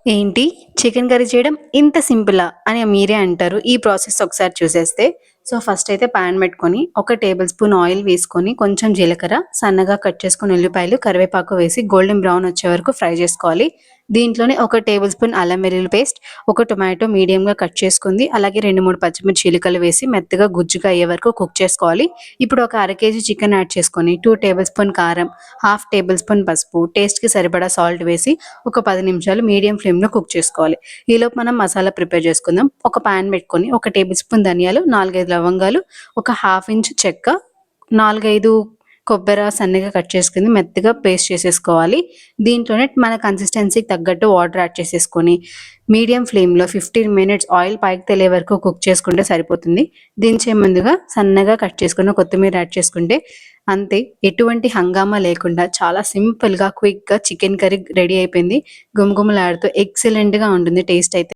ఏంటి? Chicken curry చేయడం ఇంత సింపులా? అని మీరే అంటారు. ఈ ప్రాసెస్ ఒకసారి చూసేస్తే. సో, ఫస్ట్ అయితే పాన్ పెట్టుకొని, ఒక టేబుల్ స్పూన్ ఆయిల్ వేసుకొని, కొంచెం జీలకర్ర, సన్నగా కట్ చేసుకున్న ఉల్లిపాయలు, కరివేపాకు వేసి గోల్డెన్ బ్రౌన్ వచ్చే వరకు ఫ్రై చేసుకోవాలి. దీంట్లోనే ఒక టేబుల్ స్పూన్ అల్లం వెల్లుల్లి పేస్ట్, ఒక టొమాటో మీడియంగా కట్ చేసుకుంది, అలాగే 2, 3 పచ్చిమిర్చి చీలికలు వేసి మెత్తగా గుజ్జుగా అయ్యే వరకు కుక్ చేసుకోవాలి. ఇప్పుడు ఒక అర కేజీ చికెన్ యాడ్ చేసుకొని, 2 టేబుల్ స్పూన్ కారం, హాఫ్ టేబుల్ స్పూన్ పసుపు, టేస్ట్‌కి సరిపడా సాల్ట్ వేసి ఒక 10 నిమిషాలు మీడియం ఫ్లేమ్‌లో కుక్ చేసుకోవాలి. ఈలోపు మనం మసాలా ప్రిపేర్ చేసుకుందాం. ఒక పాన్ పెట్టుకొని, ఒక టేబుల్ స్పూన్ ధనియాలు, 4, 5 లవంగాలు, ఒక హాఫ్ ఇంచ్ చెక్క, 4, 5 కొబ్బెర సన్నగా కట్ చేసుకుంది మెత్తగా పేస్ట్ చేసేసుకోవాలి. దీంట్లోనే మన కన్సిస్టెన్సీకి తగ్గట్టు వాటర్ యాడ్ చేసేసుకొని, మీడియం ఫ్లేమ్‌లో 15 మినిట్స్ ఆయిల్ పైకి తేలే వరకు కుక్ చేసుకుంటే సరిపోతుంది. దించే ముందుగా సన్నగా కట్ చేసుకున్న కొత్తిమీర యాడ్ చేసుకుంటే అంతే. ఎటువంటి హంగామా లేకుండా చాలా సింపుల్‌గా, క్విక్‌గా చికెన్ కర్రీ రెడీ అయిపోయింది. గుమగుమలాడుతూ ఎక్సలెంట్‌గా ఉంటుంది టేస్ట్ అయితే.